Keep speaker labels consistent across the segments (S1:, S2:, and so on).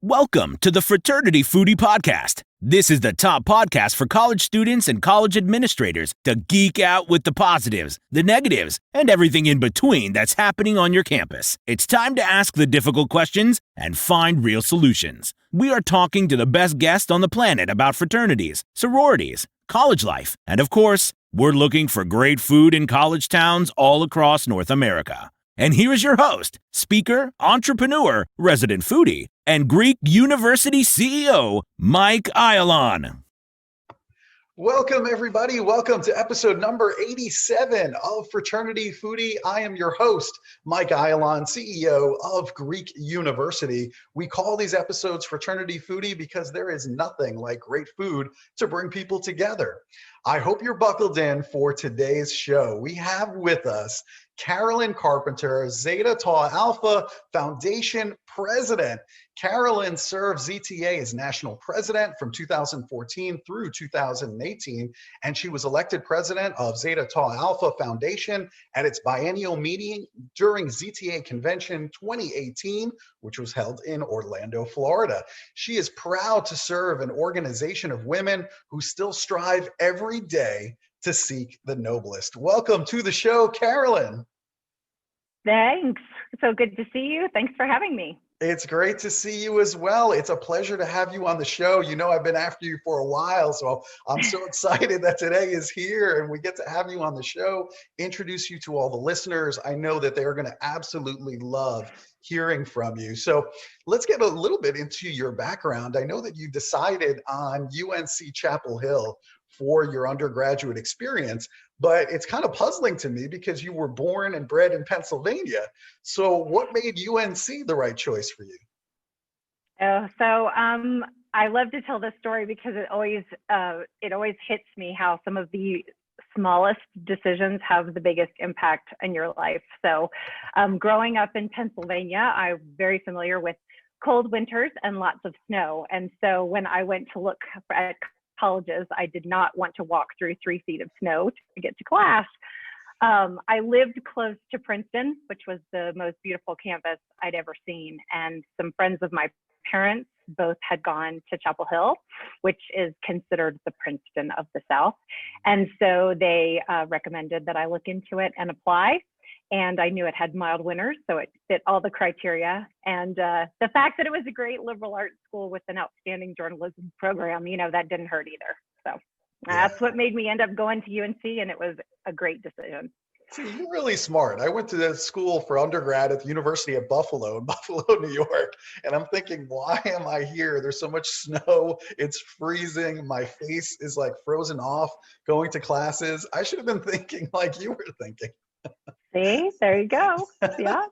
S1: Welcome to the Fraternity Foodie podcast. This is the top podcast for college students and college administrators to geek out with the positives, the negatives, and everything in between that's happening on your campus. It's time to ask the difficult questions and find real solutions. We are talking to the best guests on the planet about fraternities, sororities, college life, and of course, we're looking for great food in college towns all across North America. And here is your host, speaker, entrepreneur, resident foodie, and Greek University CEO, Mike Ayalon.
S2: Welcome, everybody. Welcome to episode number 87 of Fraternity Foodie. I am your host, Mike Ayalon, CEO of Greek University. We call these episodes Fraternity Foodie because there is nothing like great food to bring people together. I hope you're buckled in for today's show. We have with us Carolyn Carpenter, Zeta Tau Alpha Foundation President. Carolyn served ZTA as national president from 2014 through 2018, and she was elected president of Zeta Tau Alpha Foundation at its biennial meeting during ZTA Convention 2018, which was held in Orlando, Florida. She is proud to serve an organization of women who still strive every day to seek the noblest. Welcome to the show, Carolyn.
S3: Thanks. So good to see you. Thanks for having me.
S2: It's great to see you as well. It's a pleasure to have you on the show. You know, I've been after you for a while, so I'm so excited that today is here and we get to have you on the show, introduce you to all the listeners. I know that they're going to absolutely love hearing from you. So let's get a little bit into your background. I know that you decided on UNC Chapel Hill for your undergraduate experience, but it's kind of puzzling to me because you were born and bred in Pennsylvania. So what made UNC the right choice for you?
S3: I love to tell this story because it always hits me how some of the smallest decisions have the biggest impact in your life. So growing up in Pennsylvania, I'm very familiar with cold winters and lots of snow. And so when I went to look at colleges, I did not want to walk through 3 feet of snow to get to class. I lived close to Princeton, which was the most beautiful campus I'd ever seen. And some friends of my parents both had gone to Chapel Hill, which is considered the Princeton of the South. And so they recommended that I look into it and apply. And I knew it had mild winters, so it fit all the criteria. And the fact that it was a great liberal arts school with an outstanding journalism program, you know, that didn't hurt either. So that's what made me end up going to UNC, and it was a great decision.
S2: See, you're really smart. I went to the school for undergrad at the University of Buffalo in Buffalo, New York. And I'm thinking, why am I here? There's so much snow. It's freezing. My face is like frozen off going to classes. I should have been thinking like you were thinking.
S3: See, there you go. Yeah.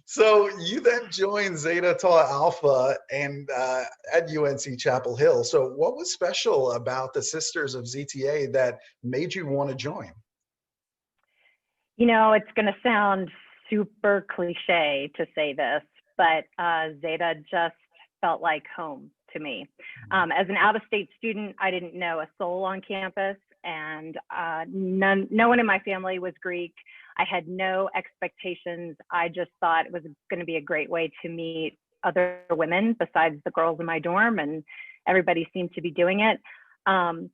S2: So you then joined Zeta Tau Alpha and at UNC Chapel Hill. So what was special about the Sisters of ZTA that made you want to join?
S3: You know, it's going to sound super cliche to say this, but Zeta just felt like home to me. As an out-of-state student, I didn't know a soul on campus, and no one in my family was Greek. I had no expectations. I just thought it was going to be a great way to meet other women besides the girls in my dorm, and everybody seemed to be doing it. And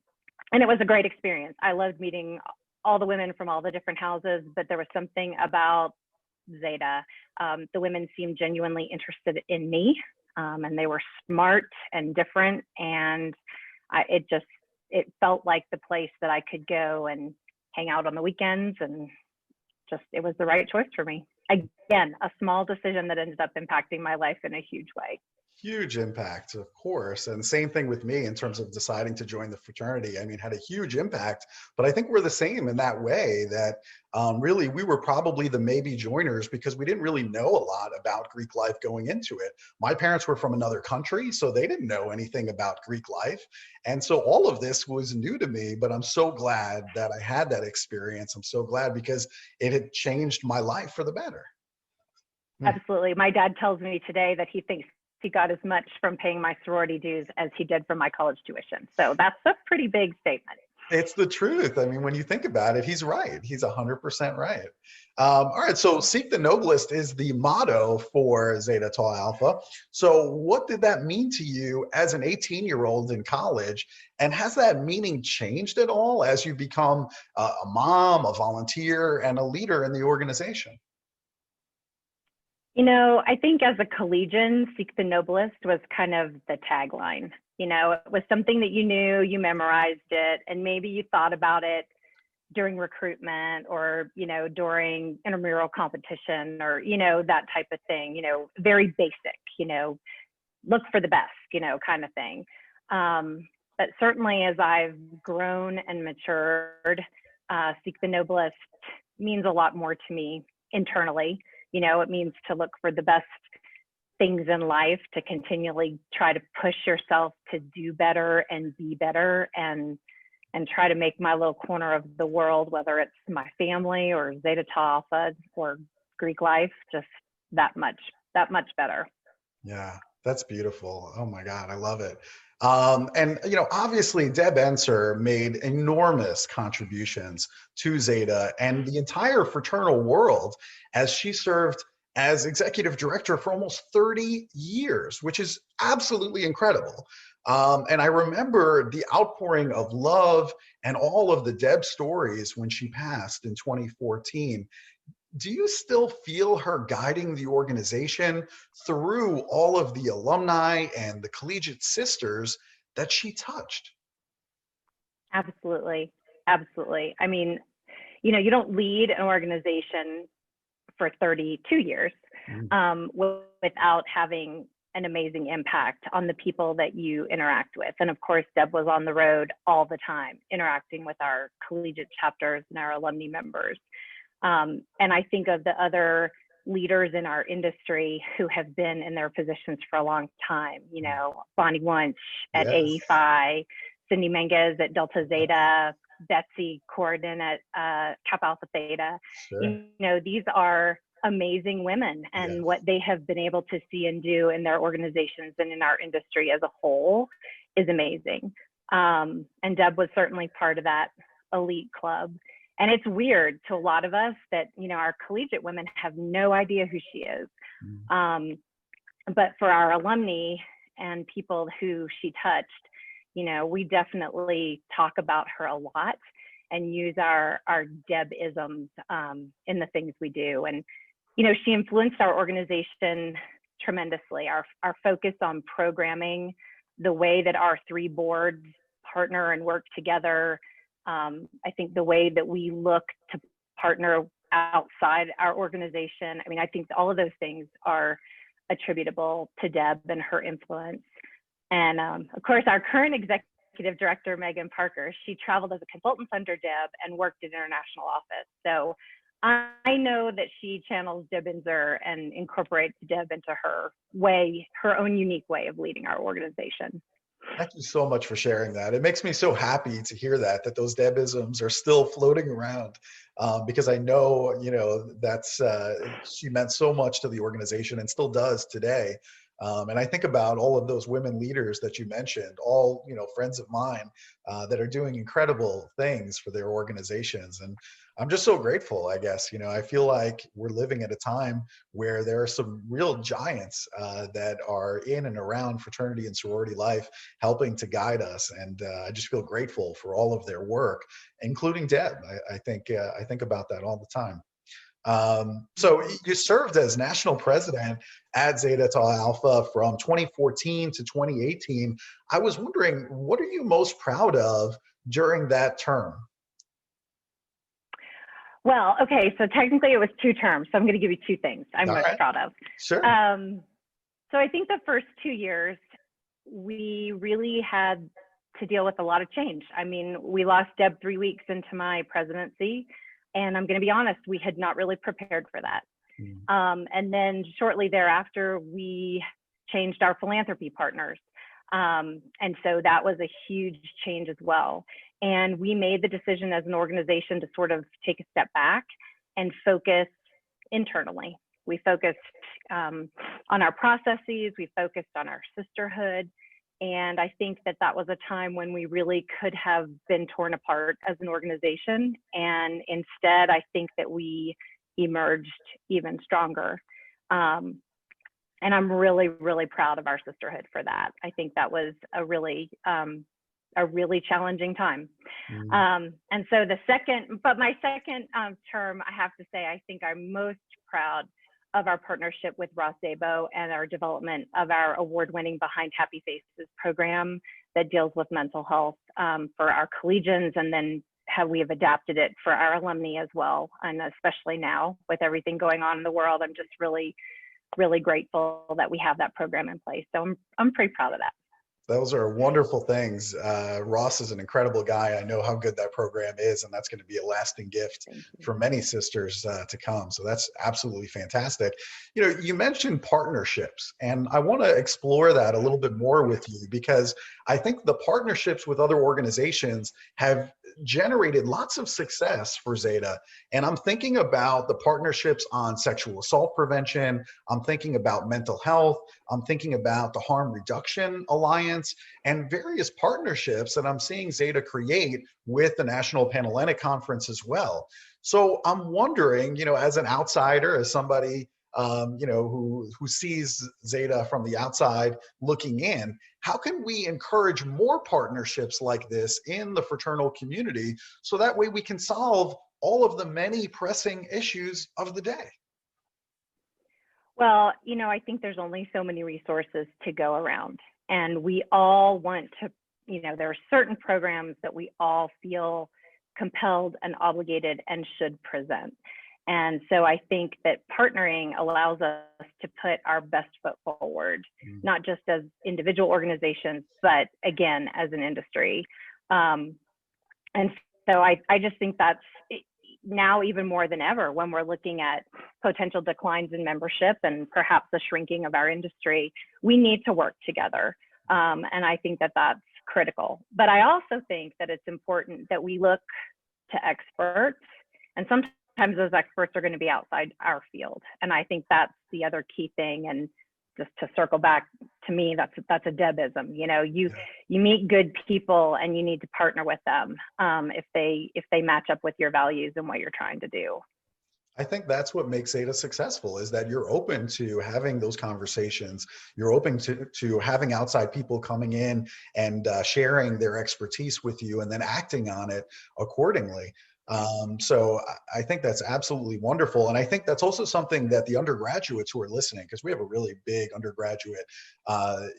S3: it was a great experience. I loved meeting all the women from all the different houses, but there was something about Zeta. The women seemed genuinely interested in me, and they were smart and different, and it felt like the place that I could go and hang out on the weekends, and it was the right choice for me. Again, a small decision that ended up impacting my life in a huge way.
S2: Huge impact, of course. And same thing with me in terms of deciding to join the fraternity. I mean, had a huge impact, but I think we're the same in that way that really we were probably the maybe joiners because we didn't really know a lot about Greek life going into it. My parents were from another country, so they didn't know anything about Greek life. And so all of this was new to me, but I'm so glad that I had that experience. I'm so glad because it had changed my life for the better.
S3: Absolutely. My dad tells me today that he thinks he got as much from paying my sorority dues as he did from my college tuition. So that's a pretty big statement.
S2: It's the truth. I mean, when you think about it, he's right. He's 100% right. All right, so Seek the Noblest is the motto for Zeta Tau Alpha. So what did that mean to you as an 18-year-old in college? And has that meaning changed at all as you become a mom, a volunteer, and a leader in the organization?
S3: You know, I think as a collegian, Seek the Noblest was kind of the tagline. You know, it was something that you knew, you memorized it, and maybe you thought about it during recruitment or, you know, during intramural competition or, you know, that type of thing, you know, very basic, you know, look for the best, you know, kind of thing. But certainly as I've grown and matured, Seek the Noblest means a lot more to me internally. You know, it means to look for the best things in life, to continually try to push yourself to do better and be better and try to make my little corner of the world, whether it's my family or Zeta Tau Alpha or Greek life, just that much better.
S2: Yeah, that's beautiful. Oh my God, I love it. And you know, obviously Deb Ensor made enormous contributions to Zeta and the entire fraternal world as she served as executive director for almost 30 years, which is absolutely incredible. And I remember the outpouring of love and all of the Deb stories when she passed in 2014. Do you still feel her guiding the organization through all of the alumni and the collegiate sisters that she touched?
S3: Absolutely. Absolutely. I mean, you know, you don't lead an organization for 32 years without having an amazing impact on the people that you interact with. And of course, Deb was on the road all the time, interacting with our collegiate chapters and our alumni members. And I think of the other leaders in our industry who have been in their positions for a long time, you know, Bonnie Wunsch at
S2: Yes.
S3: AEFI, Cindy Menges at Delta Zeta, Betsy Corridon at Kappa Alpha Theta.
S2: Sure.
S3: You know, these are amazing women, and
S2: Yes.
S3: what they have been able to see and do in their organizations and in our industry as a whole is amazing. And Deb was certainly part of that elite club. And it's weird to a lot of us that, you know, our collegiate women have no idea who she is. But for our alumni and people who she touched, you know, we definitely talk about her a lot and use our Deb-isms in the things we do. And, you know, she influenced our organization tremendously. Our focus on programming, the way that our three boards partner and work together, I think the way that we look to partner outside our organization, I mean, I think all of those things are attributable to Deb and her influence. And of course, our current executive director, Megan Parker, she traveled as a consultant under Deb and worked in international office. So I know that she channels Deb Ensor and incorporates Deb into her way, her own unique way of leading our organization.
S2: Thank you so much for sharing that. It makes me so happy to hear that those Debisms are still floating around because I know, you know, that's she meant so much to the organization and still does today. And I think about all of those women leaders that you mentioned, all, you know, friends of mine that are doing incredible things for their organizations. And I'm just so grateful, I guess. You know, I feel like we're living at a time where there are some real giants that are in and around fraternity and sorority life, helping to guide us. And I just feel grateful for all of their work, including Deb. I think about that all the time. So you served as national president at Zeta Tau Alpha from 2014 to 2018. I was wondering, what are you most proud of during that term?
S3: Well, okay, so technically it was 2 terms, so I'm going to give you 2 things I'm most proud of.
S2: Sure.
S3: So I think the first 2 years, we really had to deal with a lot of change. I mean, we lost Deb 3 weeks into my presidency, and I'm going to be honest, we had not really prepared for that. And then shortly thereafter, we changed our philanthropy partners. And so that was a huge change as well. And we made the decision as an organization to sort of take a step back and focus internally. We focused on our processes, we focused on our sisterhood. And I think that that was a time when we really could have been torn apart as an organization. And instead, I think that we emerged even stronger. And I'm really, really proud of our sisterhood for that. I think that was a really challenging time. And so my second term, I have to say, I think I'm most proud of our partnership with Ross Zabo and our development of our award-winning Behind Happy Faces program that deals with mental health for our collegians, and then how we have adapted it for our alumni as well. And especially now with everything going on in the world, I'm just really, really grateful that we have that program in place. So I'm pretty proud of that.
S2: Those are wonderful things. Ross is an incredible guy. I know how good that program is, and that's going to be a lasting gift for many sisters to come. So that's absolutely fantastic. You know, you mentioned partnerships, and I want to explore that a little bit more with you, because I think the partnerships with other organizations have generated lots of success for Zeta. And I'm thinking about the partnerships on sexual assault prevention. I'm thinking about mental health. I'm thinking about the Harm Reduction Alliance and various partnerships that I'm seeing Zeta create with the National Panhellenic Conference as well. So I'm wondering, you know, as an outsider, as somebody you know, who sees Zeta from the outside looking in, how can we encourage more partnerships like this in the fraternal community so that way we can solve all of the many pressing issues of the day?
S3: Well, you know, I think there's only so many resources to go around, and we all want to, you know, there are certain programs that we all feel compelled and obligated and should present. And so I think that partnering allows us to put our best foot forward, not just as individual organizations, but again, as an industry. And so I just think that's now even more than ever, when we're looking at potential declines in membership and perhaps the shrinking of our industry, we need to work together. And I think that that's critical. But I also think that it's important that we look to experts, and sometimes those experts are going to be outside our field. And I think that's the other key thing. And just to circle back, to me, that's a Debism. You know, you meet good people and you need to partner with them if they match up with your values and what you're trying to do.
S2: I think that's what makes Zeta successful, is that you're open to having those conversations. You're open to having outside people coming in and sharing their expertise with you and then acting on it accordingly. So I think that's absolutely wonderful. And I think that's also something that the undergraduates who are listening, because we have a really big undergraduate,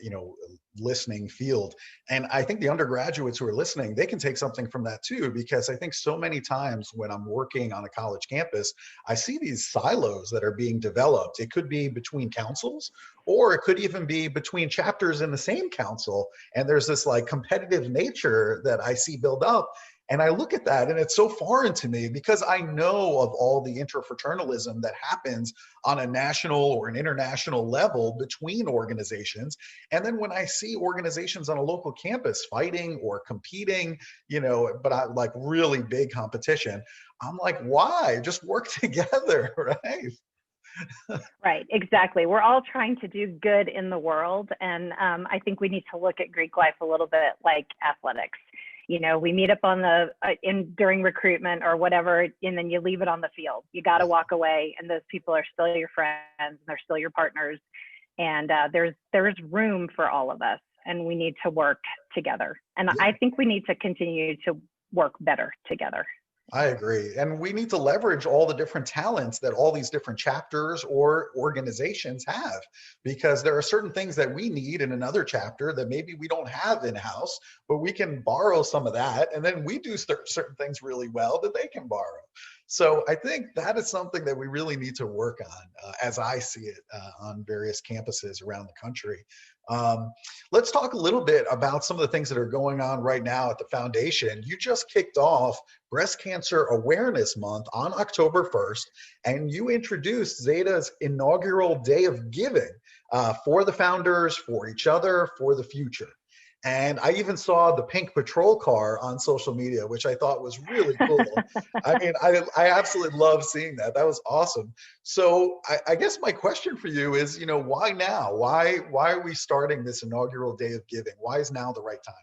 S2: you know, listening field. And I think the undergraduates who are listening, they can take something from that too, because I think so many times when I'm working on a college campus, I see these silos that are being developed. It could be between councils, or it could even be between chapters in the same council. And there's this like competitive nature that I see build up. And I look at that and it's so foreign to me, because I know of all the interfraternalism that happens on a national or an international level between organizations. And then when I see organizations on a local campus fighting or competing, you know, but I like really big competition, I'm like, why? Just work together, right?
S3: Right, exactly. We're all trying to do good in the world. And I think we need to look at Greek life a little bit like athletics. You know, we meet up on the during recruitment or whatever, and then you leave it on the field. You got to walk away, and those people are still your friends, and they're still your partners. And there's room for all of us, and we need to work together. And I think we need to continue to work better together.
S2: I agree. And we need to leverage all the different talents that all these different chapters or organizations have, because there are certain things that we need in another chapter that maybe we don't have in-house, but we can borrow some of that. And then we do certain things really well that they can borrow. So I think that is something that we really need to work on, as I see it, on various campuses around the country. Let's talk a little bit about some of the things that are going on right now at the foundation. You just kicked off Breast Cancer Awareness Month on October 1st, and you introduced Zeta's inaugural Day of Giving for the founders, for each other, for the future. And I even saw the pink patrol car on social media, which I thought was really cool. I mean, I absolutely love seeing that. That was awesome. So I guess my question for you is, why now? Why are we starting this inaugural day of giving? Why is now the right time?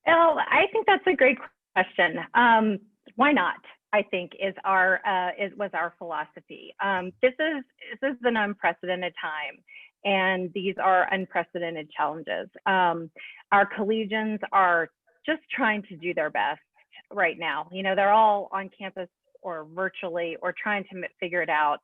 S3: Well, I think that's a great question. Why not? I think was our philosophy. This is an unprecedented time, and these are unprecedented challenges. Our collegians are just trying to do their best right now. They're all on campus or virtually or trying to figure it out.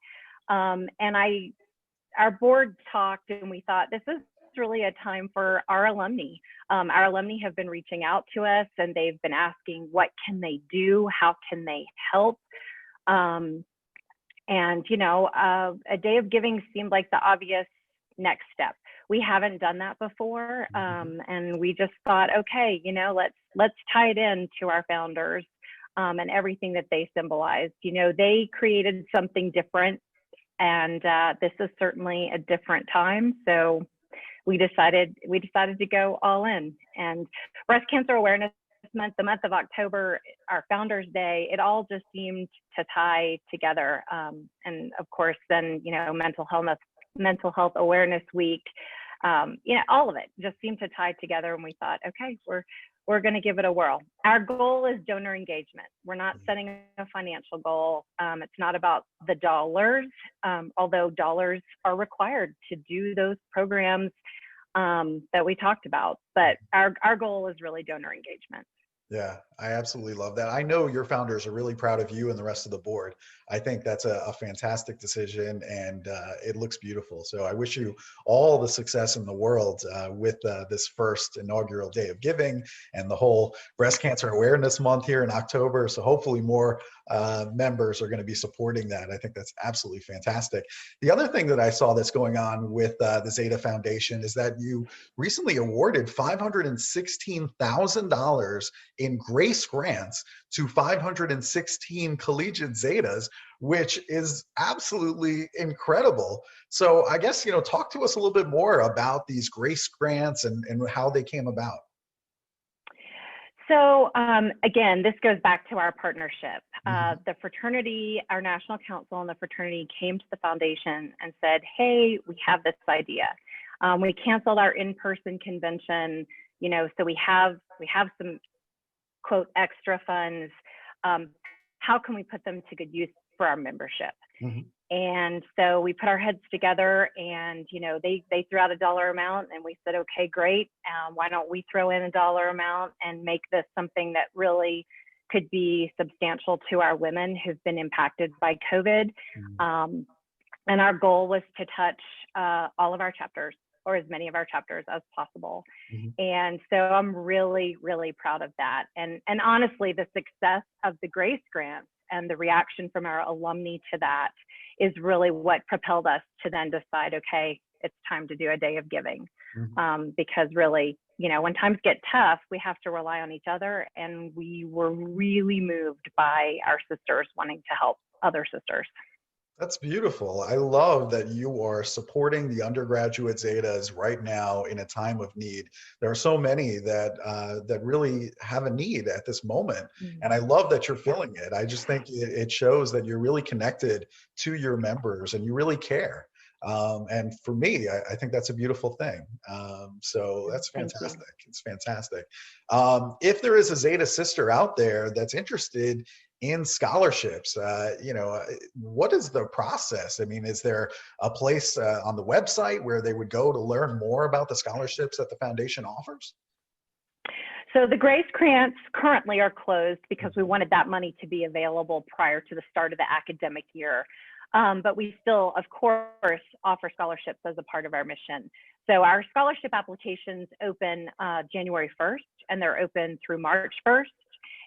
S3: Our board talked and we thought this is really a time for our alumni. Our alumni have been reaching out to us and they've been asking, what can they do? How can they help? A day of giving seemed like the obvious next step. We haven't done that before. And we just thought, okay, let's tie it in to our founders and everything that they symbolized. They created something different, and this is certainly a different time. So we decided to go all in. And Breast Cancer Awareness Month, the month of October, our Founders Day, it all just seemed to tie together. And of course, then Mental Health Awareness Week, all of it just seemed to tie together. And we thought, okay, we're going to give it a whirl. Our goal is donor engagement. We're not setting a financial goal. It's not about the dollars, although dollars are required to do those programs that we talked about. But our goal is really donor engagement.
S2: Yeah, I absolutely love that. I know your founders are really proud of you and the rest of the board. I think that's a fantastic decision, and it looks beautiful. So I wish you all the success in the world with this first inaugural day of giving and the whole Breast Cancer Awareness Month here in October. So hopefully more members are going to be supporting that. I think that's absolutely fantastic. The other thing that I saw that's going on with the Zeta Foundation is that you recently awarded $516,000 in grace grants to 516 collegiate Zetas, which is absolutely incredible. So I guess, talk to us a little bit more about these grace grants and how they came about.
S3: So again, this goes back to our partnership. The fraternity, our national council and the fraternity came to the foundation and said, hey, we have this idea. We canceled our in-person convention, so we have some quote extra funds. How can we put them to good use for our membership? And so we put our heads together, and they threw out a dollar amount, and we said, okay, great. Why don't we throw in a dollar amount and make this something that really could be substantial to our women who've been impacted by COVID. And our goal was to touch all of our chapters, or as many of our chapters as possible. And so I'm really, really proud of that. And honestly, the success of the Grace Grants and the reaction from our alumni to that is really what propelled us to then decide, okay, it's time to do a day of giving. Because really, when times get tough, we have to rely on each other. And we were really moved by our sisters wanting to help other sisters.
S2: That's beautiful. I love that you are supporting the undergraduate Zetas right now in a time of need. There are so many that really have a need at this moment. And I love that you're filling it. I just think it shows that you're really connected to your members and you really care. And for me, I think that's a beautiful thing. So that's fantastic. It's fantastic. If there is a Zeta sister out there that's interested in scholarships, what is the process? I mean, is there a place on the website where they would go to learn more about the scholarships that the foundation offers?
S3: So the Grace Grants currently are closed because we wanted that money to be available prior to the start of the academic year. But we still, of course, offer scholarships as a part of our mission. So our scholarship applications open January 1st, and they're open through March 1st.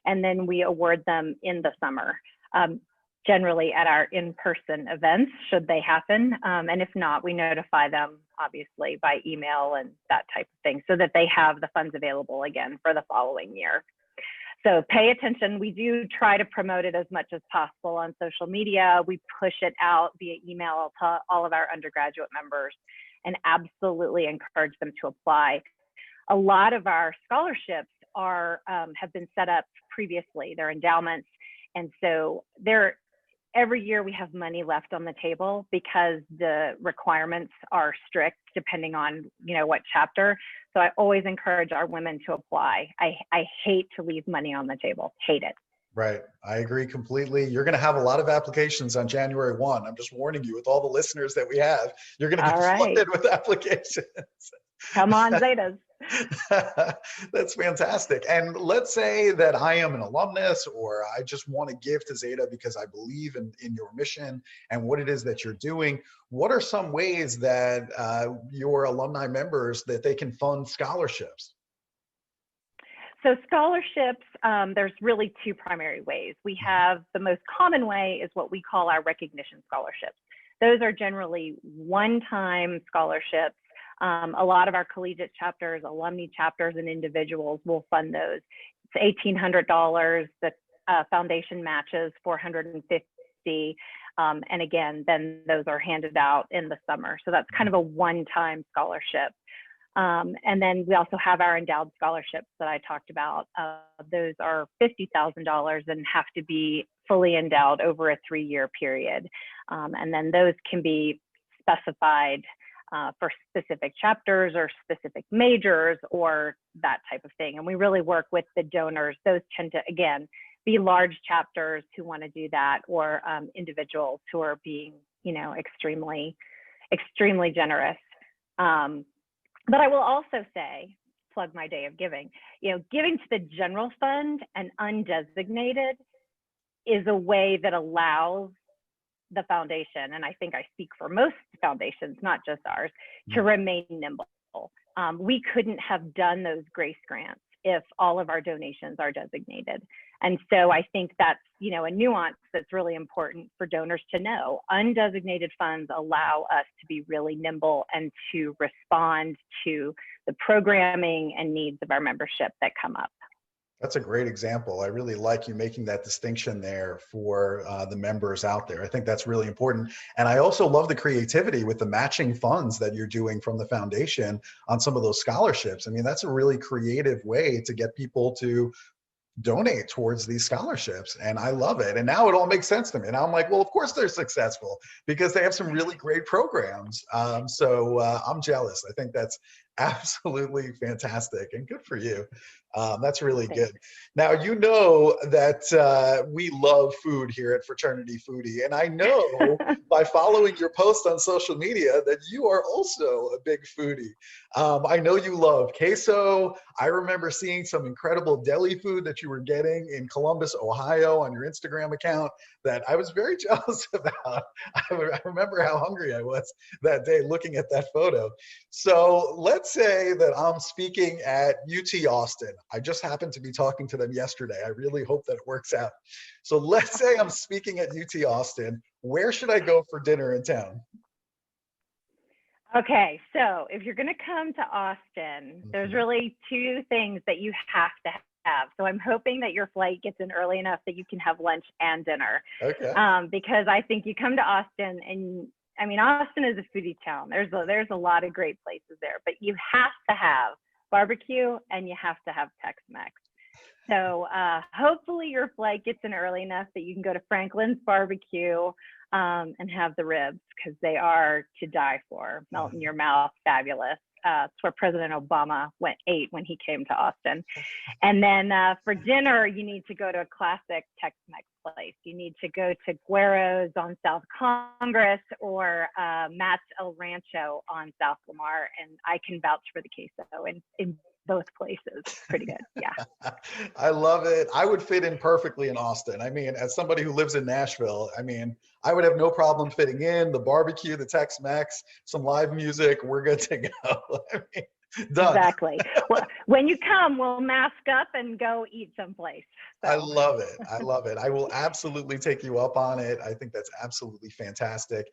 S3: And then we award them in the summer, generally at our in-person events, should they happen. And if not, we notify them, obviously, by email and that type of thing, so that they have the funds available again for the following year. So pay attention. We do try to promote it as much as possible on social media. We push it out via email to all of our undergraduate members and absolutely encourage them to apply. a lot of our scholarships are have been set up previously. They're endowments, and so every year we have money left on the table because the requirements are strict depending on what chapter. So I always encourage our women to apply. I hate to leave money on the table. Hate it.
S2: Right. I agree completely. You're going to have a lot of applications on January 1. I'm just warning you, with all the listeners that we have, you're going to be flooded with applications.
S3: Come on, Zetas.
S2: That's fantastic. And let's say that I am an alumnus, or I just want to give to Zeta because I believe in your mission and what it is that you're doing. What are some ways that your alumni members, that they can fund scholarships?
S3: So scholarships, there's really two primary ways. We have the most common way is what we call our recognition scholarships. Those are generally one-time scholarships. A lot of our collegiate chapters, alumni chapters, and individuals will fund those. It's $1,800. The foundation matches $450. And again, then those are handed out in the summer. So that's kind of a one-time scholarship. And then we also have our endowed scholarships that I talked about. Those are $50,000 and have to be fully endowed over a 3-year period. And then those can be specified for specific chapters or specific majors or that type of thing. And we really work with the donors. Those tend to, again, be large chapters who want to do that, or individuals who are being, extremely, extremely generous. But I will also say, plug my day of giving, giving to the general fund and undesignated is a way that allows the foundation, and I think I speak for most foundations, not just ours, to remain nimble. We couldn't have done those grace grants if all of our donations are designated. And so I think that's, a nuance that's really important for donors to know. Undesignated funds allow us to be really nimble and to respond to the programming and needs of our membership that come up.
S2: That's a great example. I really like you making that distinction there for the members out there. I think that's really important. And I also love the creativity with the matching funds that you're doing from the foundation on some of those scholarships. I mean, that's a really creative way to get people to donate towards these scholarships, and I love it. And now it all makes sense to me. Now I'm like, well, of course they're successful because they have some really great programs. So I'm jealous. I think that's absolutely fantastic and good for you. That's really good. Now, that we love food here at Fraternity Foodie, and I know by following your posts on social media that you are also a big foodie. I know you love queso. I remember seeing some incredible deli food that you were getting in Columbus, Ohio on your Instagram account that I was very jealous about. I remember how hungry I was that day looking at that photo. So let's say that I'm speaking at UT Austin. I just happened to be talking to them yesterday. I really hope that it works out. So let's say I'm speaking at UT Austin. Where should I go for dinner in town?
S3: Okay, so if you're going to come to Austin, there's really two things that you have to have. So I'm hoping that your flight gets in early enough that you can have lunch and dinner.
S2: Okay.
S3: Because I think you come to Austin, and I mean, Austin is a foodie town. There's a lot of great places there, but you have to have barbecue and you have to have Tex-Mex. So hopefully your flight gets in early enough that you can go to Franklin's Barbecue and have the ribs, because they are to die for. Melt in your mouth, fabulous. It's where President Obama ate when he came to Austin. And then for dinner, you need to go to a classic Tex-Mex place. You need to go to Guero's on South Congress or Matt's El Rancho on South Lamar. And I can vouch for the queso in both places. Pretty good. Yeah.
S2: I love it. I would fit in perfectly in Austin. I mean, as somebody who lives in Nashville, I mean, I would have no problem fitting in. The barbecue, the Tex-Mex, some live music, we're good to go. I mean, done.
S3: Exactly. Well, when you come, we'll mask up and go eat someplace. So.
S2: I love it. I love it. I will absolutely take you up on it. I think that's absolutely fantastic.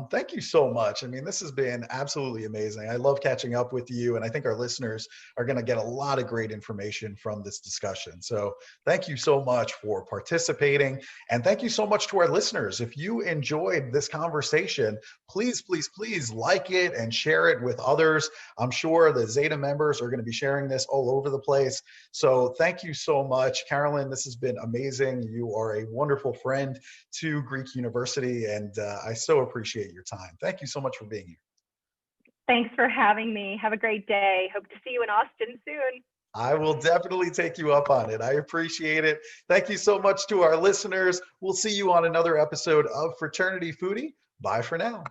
S2: Thank you so much. I mean, this has been absolutely amazing. I love catching up with you, and I think our listeners are going to get a lot of great information from this discussion. So thank you so much for participating, and thank you so much to our listeners. If you enjoyed this conversation, please, please, please like it and share it with others. I'm sure sure the Zeta members are going to be sharing this all over the place. So thank you so much, Carolyn. This has been amazing. You are a wonderful friend to Greek University, and I so appreciate your time. Thank you so much for being here.
S3: Thanks for having me. Have a great day. Hope to see you in Austin soon.
S2: I will definitely take you up on it. I appreciate it. Thank you so much to our listeners. We'll see you on another episode of Fraternity Foodie. Bye for now.